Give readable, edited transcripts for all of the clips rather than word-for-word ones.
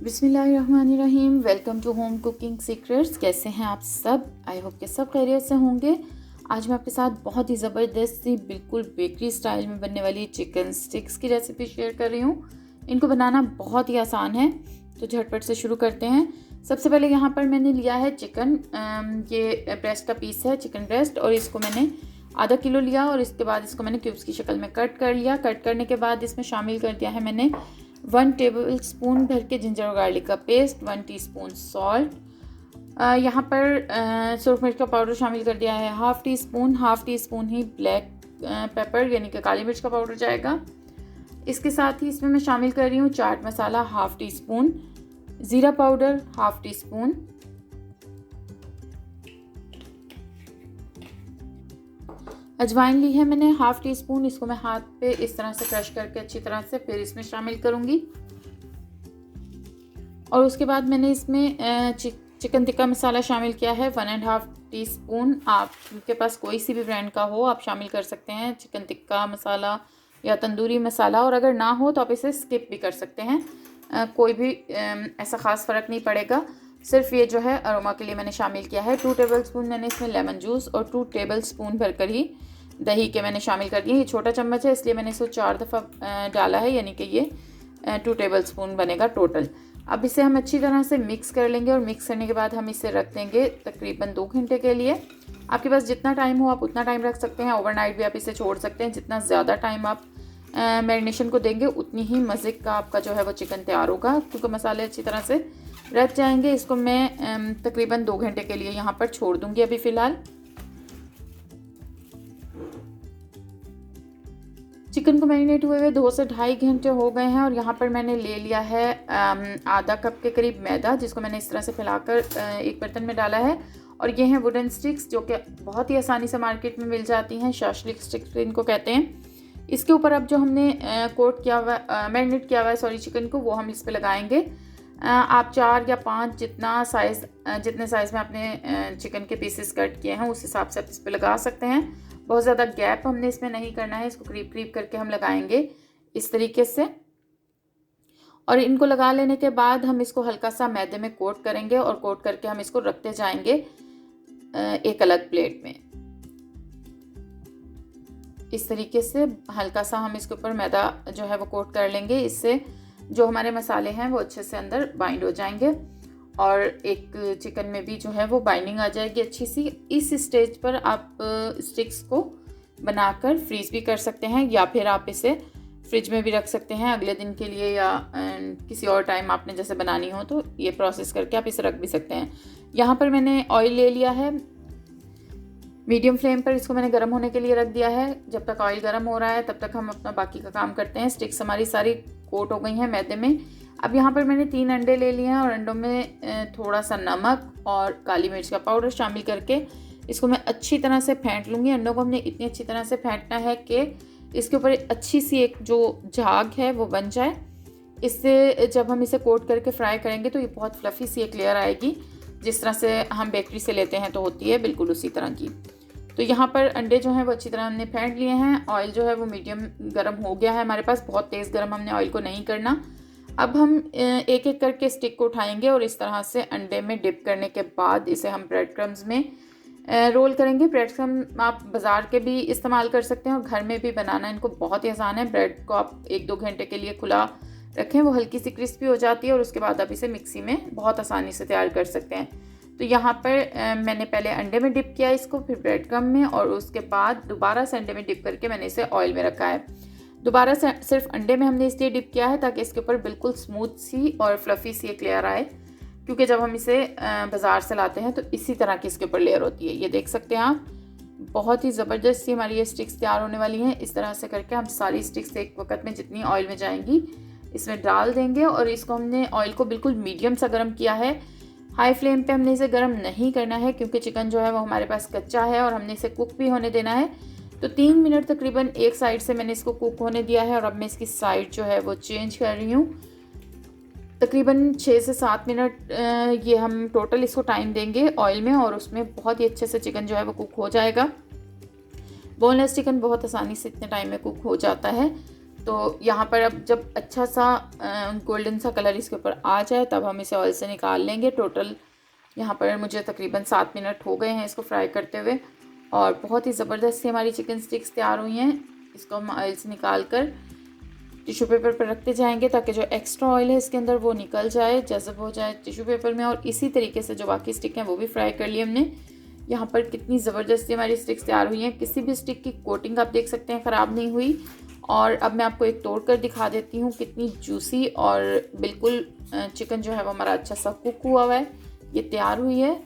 बिस्मिल्लाहिर्रहमानिर्रहीम। Welcome to home cooking secrets. कैसे हैं आप सब? आई होप कि सब खैरियत से होंगे। आज मैं आपके साथ बहुत ही ज़बरदस्त सी बिल्कुल बेकरी स्टाइल में बनने वाली चिकन स्टिक्स की रेसिपी शेयर कर रही हूँ। इनको बनाना बहुत ही आसान है, तो झटपट से शुरू करते हैं। सबसे पहले यहाँ पर मैंने लिया है चिकन, ये ब्रेस्ट का पीस है, चिकन ब्रेस्ट, और इसको मैंने आधा किलो लिया और इसके बाद इसको मैंने क्यूब्स की शक्ल में कट कर लिया। कट करने के बाद इसमें शामिल कर दिया है मैंने 1 टेबल स्पून भर के जिंजर और गार्लिक का पेस्ट, 1 टीस्पून सॉल्ट, यहाँ पर सुरख मिर्च का पाउडर शामिल कर दिया है हाफ़ टी स्पून ही ब्लैक पेपर यानी कि काली मिर्च का पाउडर जाएगा। इसके साथ ही इसमें मैं शामिल कर रही हूँ chaat masala half tea spoon, ज़ीरा पाउडर हाफ़ टी स्पून, अजवाइन ली है मैंने हाफ़ टी स्पून। इसको मैं हाथ पे इस तरह से क्रश करके अच्छी तरह से फिर इसमें शामिल करूँगी। और उसके बाद मैंने इसमें चिकन टिक्का मसाला शामिल किया है 1.5 टीस्पून। आपके पास कोई सी भी ब्रांड का हो आप शामिल कर सकते हैं, चिकन टिक्का मसाला या तंदूरी मसाला, और अगर ना हो तो आप इसे स्किप भी कर सकते हैं। कोई भी ऐसा ख़ास फ़र्क नहीं पड़ेगा। सिर्फ ये जो है अरोमा के लिए मैंने शामिल किया है। 2 टेबल स्पून मैंने इसमें लेमन जूस और 2 टेबल स्पून भरकर ही दही के मैंने शामिल कर दिए। ये छोटा चम्मच है इसलिए मैंने इसको 4 दफ़ा डाला है, यानी कि ये 2 टेबल स्पून बनेगा टोटल। अब इसे हम अच्छी तरह से मिक्स कर लेंगे और मिक्स करने के बाद हम इसे रख देंगे तकरीबन 2 घंटे के लिए। आपके पास जितना टाइम हो आप उतना टाइम रख सकते हैं। ओवरनाइट भी आप इसे छोड़ सकते हैं। जितना ज़्यादा टाइम आप मैरिनेशन को देंगे उतनी ही मज़े का आपका जो है वो चिकन तैयार होगा, क्योंकि मसाले अच्छी तरह से रच जाएंगे। इसको मैं तकरीबन 2 घंटे के लिए यहाँ पर छोड़ दूँगी अभी फ़िलहाल। चिकन को मैरिनेट हुए 2 से ढाई घंटे हो गए हैं और यहाँ पर मैंने ले लिया है आधा कप के करीब मैदा, जिसको मैंने इस तरह से फैलाकर एक बर्तन में डाला है। और ये हैं वुडन स्टिक्स, जो कि बहुत ही आसानी से मार्केट में मिल जाती हैं। शाशलिक स्टिक्स इनको कहते हैं। इसके ऊपर अब जो हमने कोट किया हुआ मैरिनेट किया हुआ है चिकन को, वो हम इस पर लगाएंगे। आप 4 या 5 जितने साइज़ में आपने चिकन के पीसेस कट किए हैं उस हिसाब से आप इस पर लगा सकते हैं। बहुत ज़्यादा गैप हमने इसमें नहीं करना है, इसको करीब करीब करके हम लगाएंगे इस तरीके से। और इनको लगा लेने के बाद हम इसको हल्का सा मैदे में कोट करेंगे और कोट करके हम इसको रखते जाएंगे एक अलग प्लेट में। इस तरीके से हल्का सा हम इसके ऊपर मैदा जो है वो कोट कर लेंगे। इससे जो हमारे मसाले हैं वो अच्छे से अंदर बाइंड हो जाएंगे और एक चिकन में भी जो है वो बाइंडिंग आ जाएगी अच्छी सी। इस स्टेज पर आप स्टिक्स को बनाकर फ्रीज़ भी कर सकते हैं, या फिर आप इसे फ्रिज में भी रख सकते हैं अगले दिन के लिए, या किसी और टाइम आपने जैसे बनानी हो तो ये प्रोसेस करके आप इसे रख भी सकते हैं। यहाँ पर मैंने ऑयल ले लिया है, मीडियम फ्लेम पर इसको मैंने गर्म होने के लिए रख दिया है। जब तक ऑयल गर्म हो रहा है तब तक हम अपना बाकी का काम करते हैं। स्टिक्स हमारी सारी कोट हो गई हैं मैदे में। अब यहाँ पर मैंने 3 अंडे ले लिए हैं और अंडों में थोड़ा सा नमक और काली मिर्च का पाउडर शामिल करके इसको मैं अच्छी तरह से फेंट लूँगी। अंडों को हमने इतनी अच्छी तरह से फेंटना है कि इसके ऊपर अच्छी सी एक जो झाग है वो बन जाए। इससे जब हम इसे कोट करके फ्राई करेंगे तो ये बहुत फ्लफ़ी सी एक लेयर आएगी, जिस तरह से हम बेकरी से लेते हैं तो होती है बिल्कुल उसी तरह की। तो यहाँ पर अंडे जो हैं वो अच्छी तरह हमने फेंट लिए हैं। ऑयल जो है वो मीडियम गर्म हो गया है हमारे पास, बहुत तेज़ गर्म हमने ऑयल को नहीं करना। अब हम एक एक करके स्टिक को उठाएंगे और इस तरह से अंडे में डिप करने के बाद इसे हम ब्रेड क्रम्स में रोल करेंगे। ब्रेड क्रम्स आप बाज़ार के भी इस्तेमाल कर सकते हैं और घर में भी बनाना इनको बहुत ही आसान है। ब्रेड को आप 1-2 घंटे के लिए खुला रखें, वो हल्की सी क्रिस्पी हो जाती है और उसके बाद आप इसे मिक्सी में बहुत आसानी से तैयार कर सकते हैं। तो यहाँ पर मैंने पहले अंडे में डिप किया इसको, फिर ब्रेड क्रम्ब में, और उसके बाद दोबारा से अंडे में डिप करके मैंने इसे ऑयल में रखा है। दोबारा से सिर्फ अंडे में हमने इसलिए डिप किया है ताकि इसके ऊपर बिल्कुल स्मूथ सी और फ्लफ़ी सी एक लेयर आए, क्योंकि जब हम इसे बाज़ार से लाते हैं तो इसी तरह की इसके ऊपर लेयर होती है। ये देख सकते हैं आप, बहुत ही ज़बरदस्त सी हमारी ये स्टिक्स तैयार होने वाली हैं। इस तरह से करके हम सारी स्टिक्स एक वक्त में जितनी ऑयल में जाएंगी इसमें डाल देंगे और इसको हमने ऑयल को बिल्कुल मीडियम सा गर्म किया है। हाई फ्लेम पे हमने इसे गर्म नहीं करना है, क्योंकि चिकन जो है वो हमारे पास कच्चा है और हमने इसे कुक भी होने देना है। तो 3 मिनट तकरीबन एक साइड से मैंने इसको कुक होने दिया है और अब मैं इसकी साइड जो है वो चेंज कर रही हूँ। तकरीबन 6 से 7 मिनट ये हम टोटल इसको टाइम देंगे ऑयल में, और उसमें बहुत ही अच्छे से चिकन जो है वो कुक हो जाएगा। बोनलेस चिकन बहुत आसानी से इतने टाइम में कुक हो जाता है। तो यहाँ पर अब जब अच्छा सा गोल्डन सा कलर इसके ऊपर आ जाए तब हम इसे ऑयल से निकाल लेंगे। टोटल यहाँ पर मुझे तकरीबन 7 मिनट हो गए हैं इसको फ्राई करते हुए और बहुत ही ज़बरदस्त सी हमारी चिकन स्टिक्स तैयार हुई हैं। इसको हम ऑयल से निकाल कर टिश्यू पेपर पर रखते जाएंगे ताकि जो एक्स्ट्रा ऑयल है इसके अंदर वो निकल जाए, जज़ब हो जाए टिश्यू पेपर में। और इसी तरीके से जो बाकी स्टिक हैं वो भी फ्राई कर लिए हमने। यहाँ पर कितनी ज़बरदस्ती हमारी स्टिक्स तैयार हुई हैं। किसी भी स्टिक की कोटिंग आप देख सकते हैं ख़राब नहीं हुई। और अब मैं आपको एक तोड़ कर दिखा देती हूँ कितनी जूसी और बिल्कुल चिकन जो है वो हमारा अच्छा सा कुक हुआ है, ये तैयार हुई है।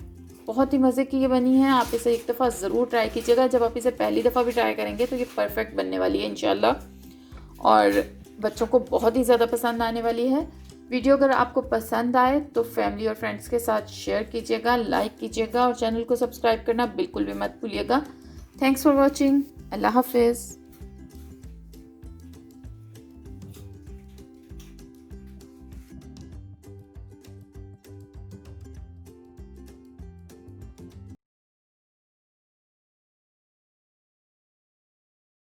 बहुत ही मज़े की ये बनी है। आप इसे एक दफ़ा ज़रूर ट्राई कीजिएगा। जब आप इसे पहली दफ़ा भी ट्राई करेंगे तो ये परफेक्ट बनने वाली है इंशाल्लाह और बच्चों को बहुत ही ज़्यादा पसंद आने वाली है। वीडियो अगर आपको पसंद आए तो फैमिली और फ्रेंड्स के साथ शेयर कीजिएगा, लाइक कीजिएगा और चैनल को सब्सक्राइब करना बिल्कुल भी मत भूलिएगा। Thanks for watching. अल्लाह हाफिज़।